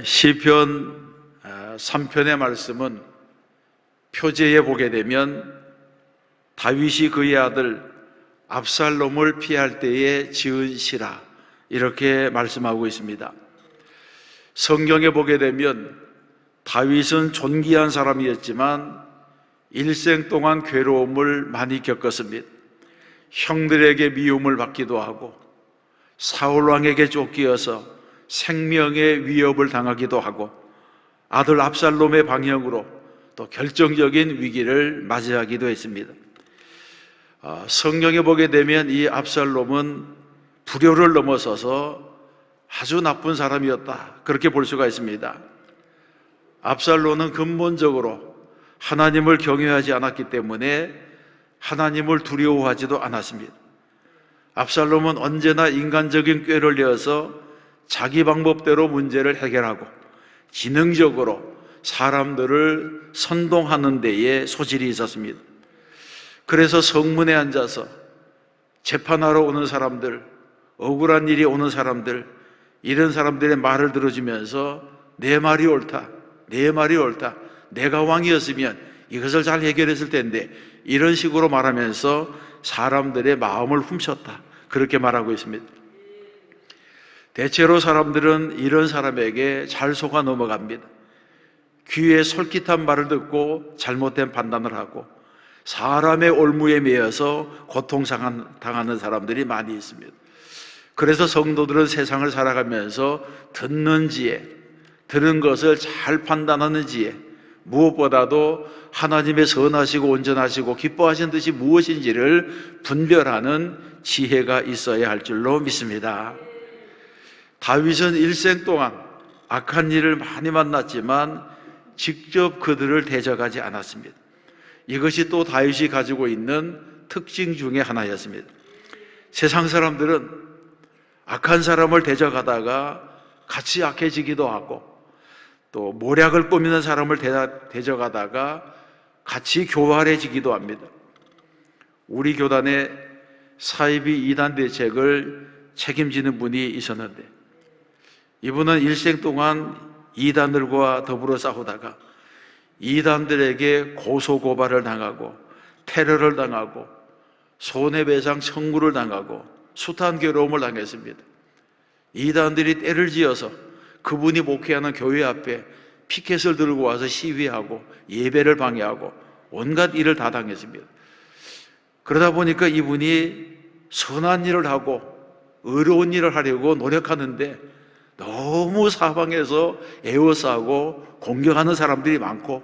시편 3편의 말씀은 표제에 보게 되면 다윗이 그의 아들 압살롬을 피할 때에 지은 시라 이렇게 말씀하고 있습니다. 성경에 보게 되면 다윗은 존귀한 사람이었지만 일생 동안 괴로움을 많이 겪었습니다. 형들에게 미움을 받기도 하고 사울 왕에게 쫓기어서 생명의 위협을 당하기도 하고 아들 압살롬의 방역으로 또 결정적인 위기를 맞이하기도 했습니다. 성경에 보게 되면 이 압살롬은 불효를 넘어서서 아주 나쁜 사람이었다, 그렇게 볼 수가 있습니다. 압살롬은 근본적으로 하나님을 경외하지 않았기 때문에 하나님을 두려워하지도 않았습니다. 압살롬은 언제나 인간적인 꾀를 내어서 자기 방법대로 문제를 해결하고 지능적으로 사람들을 선동하는 데에 소질이 있었습니다. 그래서 성문에 앉아서 재판하러 오는 사람들, 억울한 일이 오는 사람들, 이런 사람들의 말을 들어주면서 내 말이 옳다, 내 말이 옳다, 내가 왕이었으면 이것을 잘 해결했을 텐데, 이런 식으로 말하면서 사람들의 마음을 훔쳤다, 그렇게 말하고 있습니다. 대체로 사람들은 이런 사람에게 잘 속아 넘어갑니다. 귀에 솔깃한 말을 듣고 잘못된 판단을 하고 사람의 올무에 매여서 고통당하는 사람들이 많이 있습니다. 그래서 성도들은 세상을 살아가면서 듣는 지혜, 들은 것을 잘 판단하는 지혜, 무엇보다도 하나님의 선하시고 온전하시고 기뻐하신 뜻이 무엇인지를 분별하는 지혜가 있어야 할 줄로 믿습니다. 다윗은 일생 동안 악한 일을 많이 만났지만 직접 그들을 대적하지 않았습니다. 이것이 또 다윗이 가지고 있는 특징 중에 하나였습니다. 세상 사람들은 악한 사람을 대적하다가 같이 악해지기도 하고 또 모략을 꾸미는 사람을 대적하다가 같이 교활해지기도 합니다. 우리 교단에 사이비 이단 대책을 책임지는 분이 있었는데, 이분은 일생 동안 이단들과 더불어 싸우다가 이단들에게 고소고발을 당하고 테러를 당하고 손해배상 청구를 당하고 숱한 괴로움을 당했습니다. 이단들이 때를 지어서 그분이 목회하는 교회 앞에 피켓을 들고 와서 시위하고 예배를 방해하고 온갖 일을 다 당했습니다. 그러다 보니까 이분이 선한 일을 하고 의로운 일을 하려고 노력하는데 너무 사방에서 에워싸고 공격하는 사람들이 많고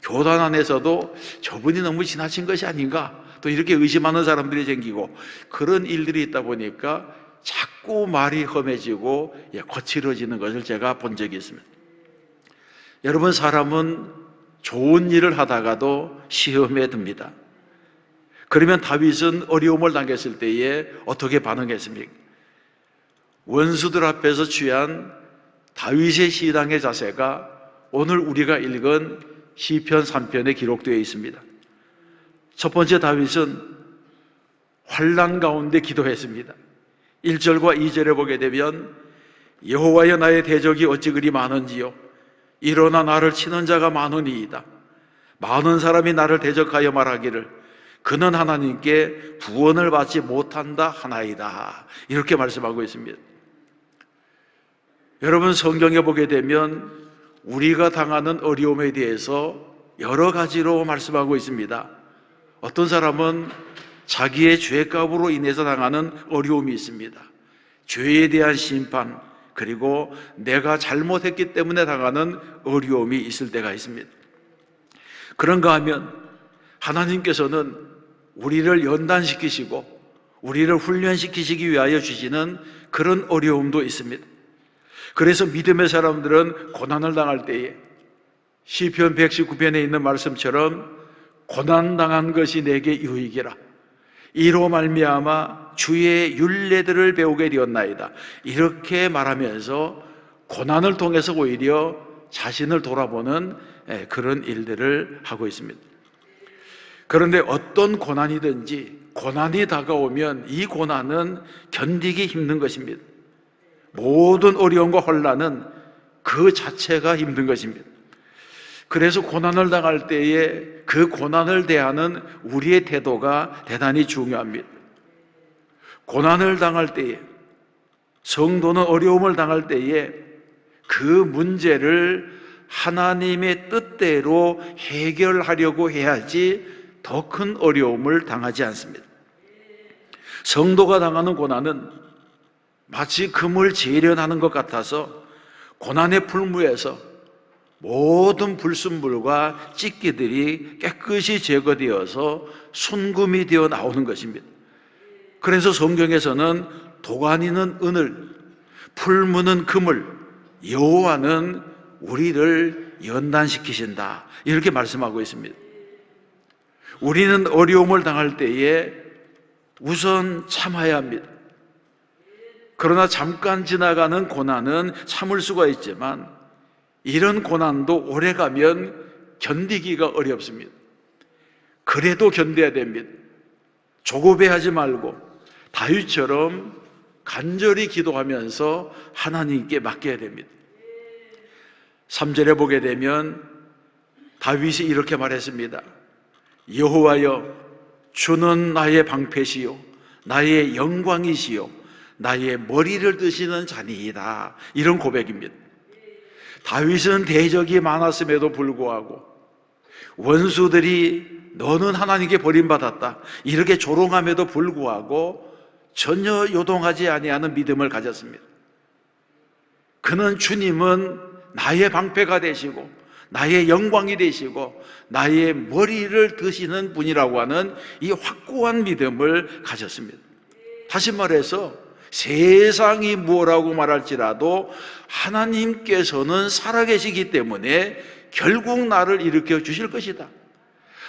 교단 안에서도 저분이 너무 지나친 것이 아닌가 또 이렇게 의심하는 사람들이 생기고 그런 일들이 있다 보니까 자꾸 말이 험해지고 거칠어지는 것을 제가 본 적이 있습니다. 여러분, 사람은 좋은 일을 하다가도 시험에 듭니다. 그러면 다윗은 어려움을 당했을 때에 어떻게 반응했습니까? 원수들 앞에서 취한 다윗의 시당의 자세가 오늘 우리가 읽은 시편 3편에 기록되어 있습니다. 첫 번째, 다윗은 환난 가운데 기도했습니다. 1절과 2절에 보게 되면 여호와여, 나의 대적이 어찌 그리 많은지요, 일어나 나를 치는 자가 많으니이다. 많은 사람이 나를 대적하여 말하기를 그는 하나님께 구원을 받지 못한다 하나이다, 이렇게 말씀하고 있습니다. 여러분, 성경에 보게 되면 우리가 당하는 어려움에 대해서 여러 가지로 말씀하고 있습니다. 어떤 사람은 자기의 죄값으로 인해서 당하는 어려움이 있습니다. 죄에 대한 심판, 그리고 내가 잘못했기 때문에 당하는 어려움이 있을 때가 있습니다. 그런가 하면 하나님께서는 우리를 연단시키시고 우리를 훈련시키시기 위하여 주시는 그런 어려움도 있습니다. 그래서 믿음의 사람들은 고난을 당할 때에 시편 119편에 있는 말씀처럼 고난당한 것이 내게 유익이라, 이로 말미암아 주의 율례들을 배우게 되었나이다, 이렇게 말하면서 고난을 통해서 오히려 자신을 돌아보는 그런 일들을 하고 있습니다. 그런데 어떤 고난이든지 고난이 다가오면 이 고난은 견디기 힘든 것입니다. 모든 어려움과 혼란은 그 자체가 힘든 것입니다. 그래서 고난을 당할 때에 그 고난을 대하는 우리의 태도가 대단히 중요합니다. 고난을 당할 때에, 성도는 어려움을 당할 때에 그 문제를 하나님의 뜻대로 해결하려고 해야지 더 큰 어려움을 당하지 않습니다. 성도가 당하는 고난은 마치 금을 재련하는 것 같아서 고난의 풀무에서 모든 불순물과 찌꺼기들이 깨끗이 제거되어서 순금이 되어 나오는 것입니다. 그래서 성경에서는 도가니는 은을, 풀무는 금을, 여호와는 우리를 연단시키신다, 이렇게 말씀하고 있습니다. 우리는 어려움을 당할 때에 우선 참아야 합니다. 그러나 잠깐 지나가는 고난은 참을 수가 있지만 이런 고난도 오래가면 견디기가 어렵습니다. 그래도 견뎌야 됩니다. 조급해하지 말고 다윗처럼 간절히 기도하면서 하나님께 맡겨야 됩니다. 3절에 보게 되면 다윗이 이렇게 말했습니다. 여호와여, 주는 나의 방패시요 나의 영광이시요 나의 머리를 드시는 자니이다. 이런 고백입니다. 다윗은 대적이 많았음에도 불구하고 원수들이 너는 하나님께 버림받았다 이렇게 조롱함에도 불구하고 전혀 요동하지 아니하는 믿음을 가졌습니다. 그는 주님은 나의 방패가 되시고 나의 영광이 되시고 나의 머리를 드시는 분이라고 하는 이 확고한 믿음을 가졌습니다. 다시 말해서 세상이 뭐라고 말할지라도 하나님께서는 살아계시기 때문에 결국 나를 일으켜 주실 것이다.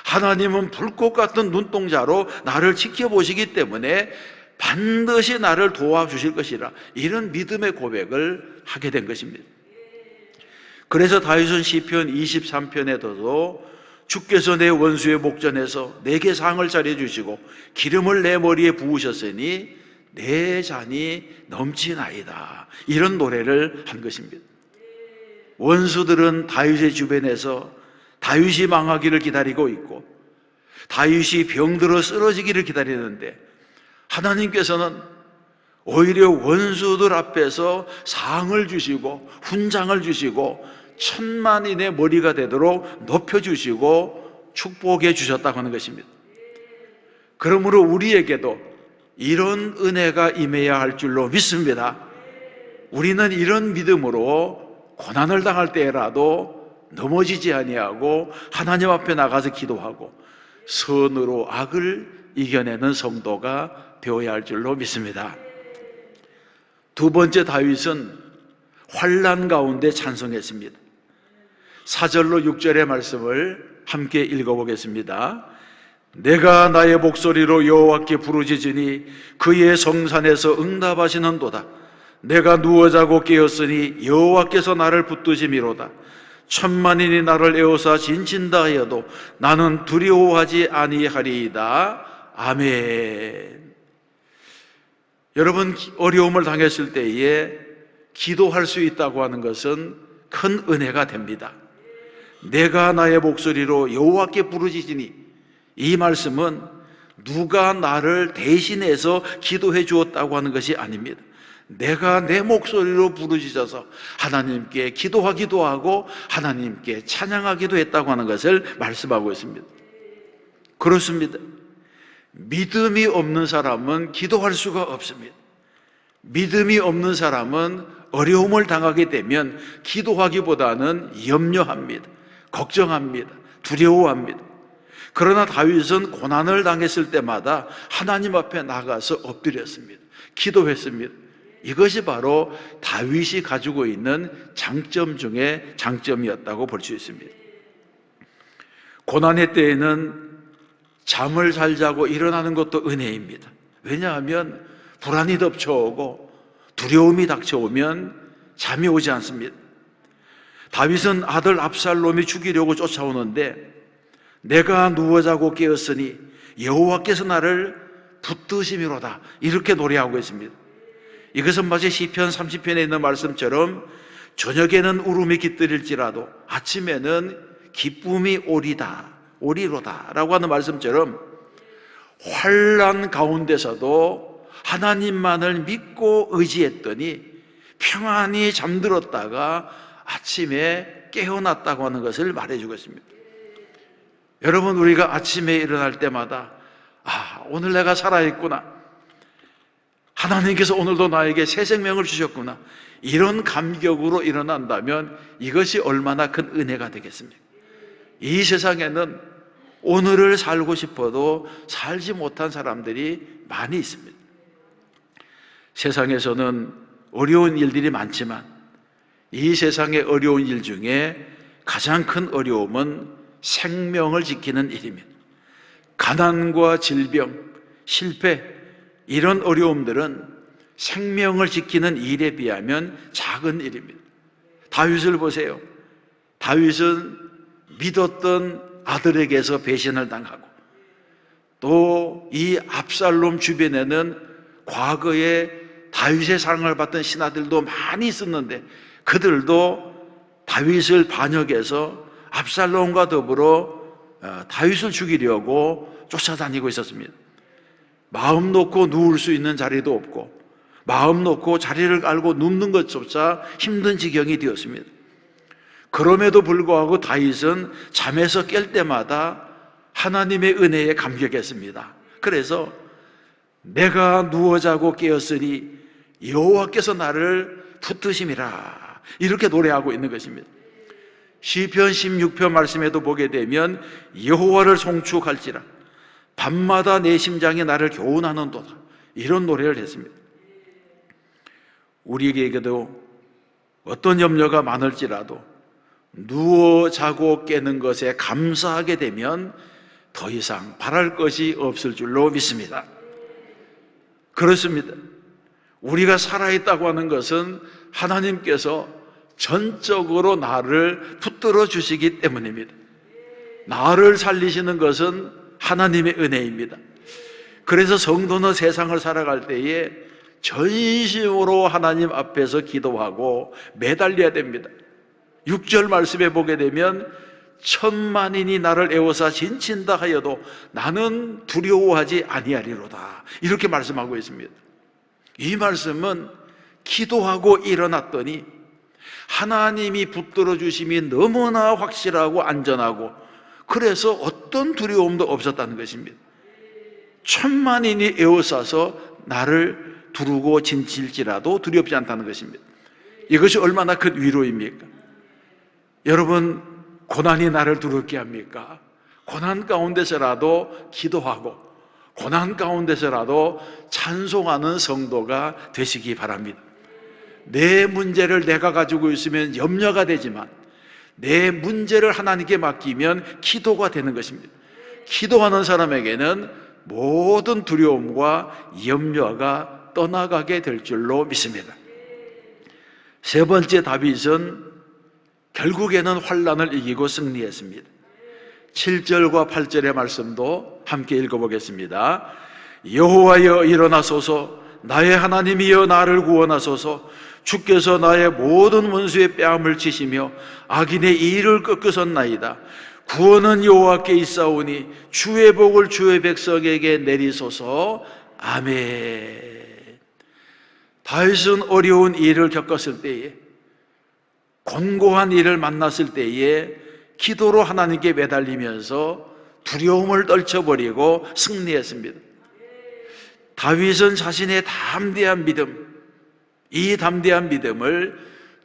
하나님은 불꽃 같은 눈동자로 나를 지켜보시기 때문에 반드시 나를 도와주실 것이라, 이런 믿음의 고백을 하게 된 것입니다. 그래서 다윗은 시편 23편에도 주께서 내 원수의 목전에서 내게 상을 차려주시고 기름을 내 머리에 부으셨으니 내 잔이 넘치나이다, 이런 노래를 한 것입니다. 원수들은 다윗의 주변에서 다윗이 망하기를 기다리고 있고 다윗이 병들어 쓰러지기를 기다리는데 하나님께서는 오히려 원수들 앞에서 상을 주시고 훈장을 주시고 천만인의 머리가 되도록 높여주시고 축복해 주셨다고 하는 것입니다. 그러므로 우리에게도 이런 은혜가 임해야 할 줄로 믿습니다. 우리는 이런 믿음으로 고난을 당할 때라도 넘어지지 아니하고 하나님 앞에 나가서 기도하고 선으로 악을 이겨내는 성도가 되어야 할 줄로 믿습니다. 두 번째, 다윗은 환난 가운데 찬송했습니다. 4절로 6절의 말씀을 함께 읽어보겠습니다. 내가 나의 목소리로 여호와께 부르짖으니 그의 성산에서 응답하시는도다. 내가 누워 자고 깨었으니 여호와께서 나를 붙드심이로다. 천만인이 나를 에워싸 진친다 하여도 나는 두려워하지 아니하리이다. 아멘. 여러분, 어려움을 당했을 때에 기도할 수 있다고 하는 것은 큰 은혜가 됩니다. 내가 나의 목소리로 여호와께 부르짖으니, 이 말씀은 누가 나를 대신해서 기도해 주었다고 하는 것이 아닙니다. 내가 내 목소리로 부르짖어서 하나님께 기도하기도 하고 하나님께 찬양하기도 했다고 하는 것을 말씀하고 있습니다. 그렇습니다. 믿음이 없는 사람은 기도할 수가 없습니다. 믿음이 없는 사람은 어려움을 당하게 되면 기도하기보다는 염려합니다. 걱정합니다. 두려워합니다. 그러나 다윗은 고난을 당했을 때마다 하나님 앞에 나가서 엎드렸습니다. 기도했습니다. 이것이 바로 다윗이 가지고 있는 장점 중에 장점이었다고 볼 수 있습니다. 고난의 때에는 잠을 잘 자고 일어나는 것도 은혜입니다. 왜냐하면 불안이 덮쳐오고 두려움이 닥쳐오면 잠이 오지 않습니다. 다윗은 아들 압살롬이 죽이려고 쫓아오는데 내가 누워 자고 깨었으니 여호와께서 나를 붙드심이로다, 이렇게 노래하고 있습니다. 이것은 마치 시편 30편에 있는 말씀처럼 저녁에는 울음이 깃들일지라도 아침에는 기쁨이 오리로다 라고 하는 말씀처럼 환난 가운데서도 하나님만을 믿고 의지했더니 평안히 잠들었다가 아침에 깨어났다고 하는 것을 말해주고 있습니다. 여러분, 우리가 아침에 일어날 때마다 오늘 내가 살아있구나, 하나님께서 오늘도 나에게 새 생명을 주셨구나, 이런 감격으로 일어난다면 이것이 얼마나 큰 은혜가 되겠습니까? 이 세상에는 오늘을 살고 싶어도 살지 못한 사람들이 많이 있습니다. 세상에서는 어려운 일들이 많지만 이 세상의 어려운 일 중에 가장 큰 어려움은 생명을 지키는 일입니다. 가난과 질병, 실패, 이런 어려움들은 생명을 지키는 일에 비하면 작은 일입니다. 다윗을 보세요. 다윗은 믿었던 아들에게서 배신을 당하고, 또 이 압살롬 주변에는 과거에 다윗의 사랑을 받던 신하들도 많이 있었는데 그들도 다윗을 반역해서 압살롬과 더불어 다윗을 죽이려고 쫓아다니고 있었습니다. 마음 놓고 누울 수 있는 자리도 없고 마음 놓고 자리를 알고 눕는 것조차 힘든 지경이 되었습니다. 그럼에도 불구하고 다윗은 잠에서 깰 때마다 하나님의 은혜에 감격했습니다. 그래서 내가 누워 자고 깨었으니 여호와께서 나를 붙드심이라, 이렇게 노래하고 있는 것입니다. 시편 16편 말씀에도 보게 되면 여호와를 송축할지라 밤마다 내 심장이 나를 교훈하는도다, 이런 노래를 했습니다. 우리에게도 어떤 염려가 많을지라도 누워 자고 깨는 것에 감사하게 되면 더 이상 바랄 것이 없을 줄로 믿습니다. 그렇습니다. 우리가 살아있다고 하는 것은 하나님께서 전적으로 나를 붙들어 주시기 때문입니다. 나를 살리시는 것은 하나님의 은혜입니다. 그래서 성도는 세상을 살아갈 때에 전심으로 하나님 앞에서 기도하고 매달려야 됩니다. 6절 말씀에 보게 되면 천만인이 나를 애워싸 진친다 하여도 나는 두려워하지 아니하리로다, 이렇게 말씀하고 있습니다. 이 말씀은 기도하고 일어났더니 하나님이 붙들어 주심이 너무나 확실하고 안전하고, 그래서 어떤 두려움도 없었다는 것입니다. 천만인이 에워싸서 나를 두르고 진칠지라도 두렵지 않다는 것입니다. 이것이 얼마나 큰 위로입니까? 여러분, 고난이 나를 두렵게 합니까? 고난 가운데서라도 기도하고 고난 가운데서라도 찬송하는 성도가 되시기 바랍니다. 내 문제를 내가 가지고 있으면 염려가 되지만 내 문제를 하나님께 맡기면 기도가 되는 것입니다. 기도하는 사람에게는 모든 두려움과 염려가 떠나가게 될 줄로 믿습니다. 세 번째, 다윗은 결국에는 환난을 이기고 승리했습니다. 7절과 8절의 말씀도 함께 읽어보겠습니다. 여호와여 일어나소서, 나의 하나님이여 나를 구원하소서. 주께서 나의 모든 원수의 뺨을 치시며 악인의 이를 꺾으셨나이다. 구원은 여호와께 있사오니 주의 복을 주의 백성에게 내리소서. 아멘. 다윗은 어려운 일을 겪었을 때에, 곤고한 일을 만났을 때에 기도로 하나님께 매달리면서 두려움을 떨쳐버리고 승리했습니다. 다윗은 자신의 담대한 믿음, 이 담대한 믿음을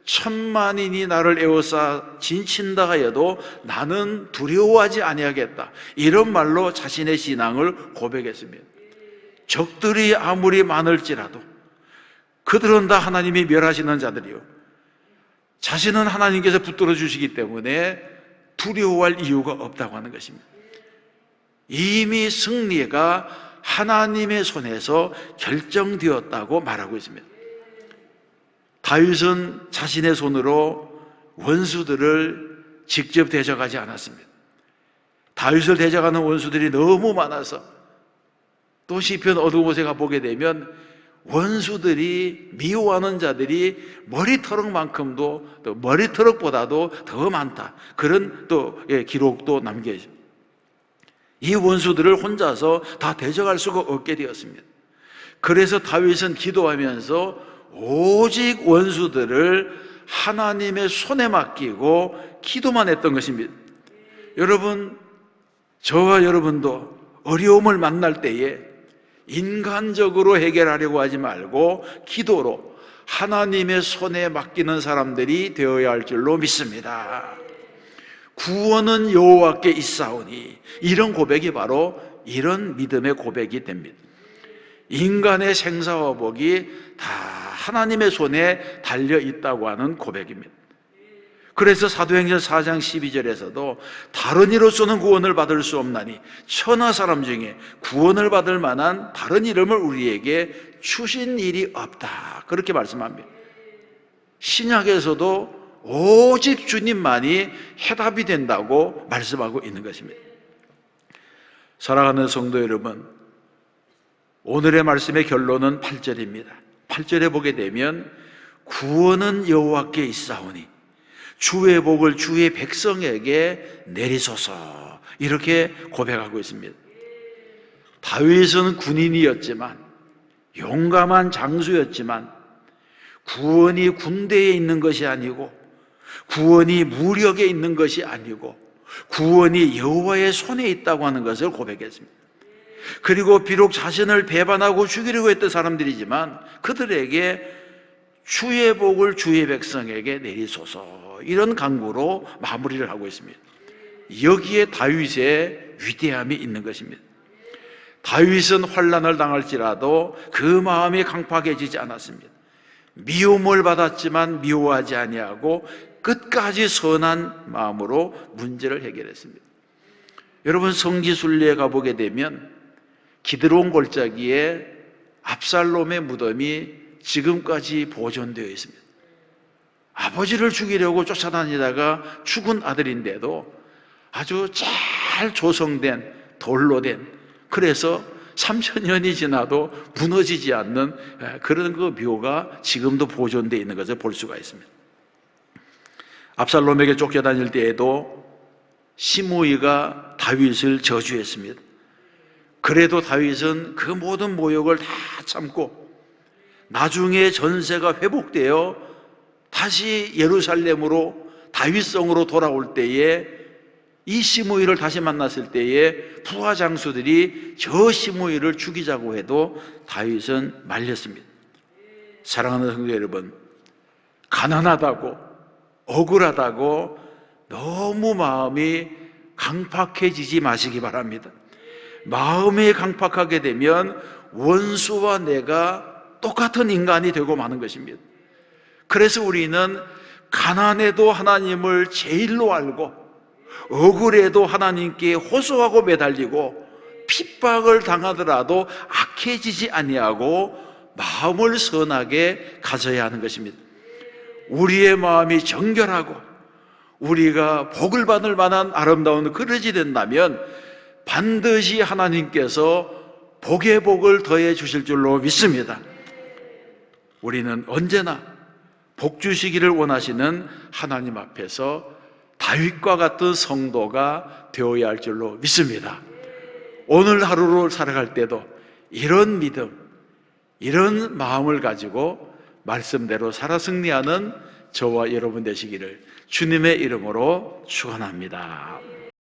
천만인이 나를 에워싸 진친다 하여도 나는 두려워하지 아니하겠다, 이런 말로 자신의 신앙을 고백했습니다. 적들이 아무리 많을지라도 그들은 다 하나님이 멸하시는 자들이요, 자신은 하나님께서 붙들어 주시기 때문에 두려워할 이유가 없다고 하는 것입니다. 이미 승리가 하나님의 손에서 결정되었다고 말하고 있습니다. 다윗은 자신의 손으로 원수들을 직접 대적하지 않았습니다. 다윗을 대적하는 원수들이 너무 많아서, 또 시편 어두운 곳에 가보게 되면 원수들이, 미워하는 자들이 머리털럭만큼도, 또 머리털럭보다도 더 많다, 그런 또 기록도 남겨 있습니다. 이 원수들을 혼자서 다 대적할 수가 없게 되었습니다. 그래서 다윗은 기도하면서 오직 원수들을 하나님의 손에 맡기고 기도만 했던 것입니다. 여러분, 저와 여러분도 어려움을 만날 때에 인간적으로 해결하려고 하지 말고 기도로 하나님의 손에 맡기는 사람들이 되어야 할 줄로 믿습니다. 구원은 여호와께 있사오니, 이런 고백이 바로 이런 믿음의 고백이 됩니다. 인간의 생사와 복이 다 하나님의 손에 달려 있다고 하는 고백입니다. 그래서 사도행전 4장 12절에서도 다른 이로서는 구원을 받을 수 없나니 천하 사람 중에 구원을 받을 만한 다른 이름을 우리에게 주신 일이 없다, 그렇게 말씀합니다. 신약에서도 오직 주님만이 해답이 된다고 말씀하고 있는 것입니다. 사랑하는 성도 여러분, 오늘의 말씀의 결론은 8절입니다. 8절에 보게 되면 구원은 여호와께 있사오니 주의 복을 주의 백성에게 내리소서, 이렇게 고백하고 있습니다. 다윗은 군인이었지만, 용감한 장수였지만, 구원이 군대에 있는 것이 아니고, 구원이 무력에 있는 것이 아니고, 구원이 여호와의 손에 있다고 하는 것을 고백했습니다. 그리고 비록 자신을 배반하고 죽이려고 했던 사람들이지만 그들에게 주의 복을 주의 백성에게 내리소서, 이런 간구로 마무리를 하고 있습니다. 여기에 다윗의 위대함이 있는 것입니다. 다윗은 환난을 당할지라도 그 마음이 강팍해지지 않았습니다. 미움을 받았지만 미워하지 아니하고 끝까지 선한 마음으로 문제를 해결했습니다. 여러분, 성지순례에 가보게 되면 기드론 골짜기에 압살롬의 무덤이 지금까지 보존되어 있습니다. 아버지를 죽이려고 쫓아다니다가 죽은 아들인데도 아주 잘 조성된, 돌로 된, 그래서 3000년이 지나도 무너지지 않는 그런 그 묘가 지금도 보존되어 있는 것을 볼 수가 있습니다. 압살롬에게 쫓겨다닐 때에도 시므이가 다윗을 저주했습니다. 그래도 다윗은 그 모든 모욕을 다 참고 나중에 전세가 회복되어 다시 예루살렘으로, 다윗성으로 돌아올 때에 이 시므이를 다시 만났을 때에 부하 장수들이 저 시므이를 죽이자고 해도 다윗은 말렸습니다. 사랑하는 성도 여러분, 가난하다고, 억울하다고 너무 마음이 강팍해지지 마시기 바랍니다. 마음이 강팍하게 되면 원수와 내가 똑같은 인간이 되고 마는 것입니다. 그래서 우리는 가난해도 하나님을 제일로 알고, 억울해도 하나님께 호소하고 매달리고, 핍박을 당하더라도 악해지지 아니하고 마음을 선하게 가져야 하는 것입니다. 우리의 마음이 정결하고 우리가 복을 받을 만한 아름다운 그릇이 된다면 반드시 하나님께서 복의 복을 더해 주실 줄로 믿습니다. 우리는 언제나 복 주시기를 원하시는 하나님 앞에서 다윗과 같은 성도가 되어야 할 줄로 믿습니다. 오늘 하루를 살아갈 때도 이런 믿음, 이런 마음을 가지고 말씀대로 살아 승리하는 저와 여러분 되시기를 주님의 이름으로 축원합니다.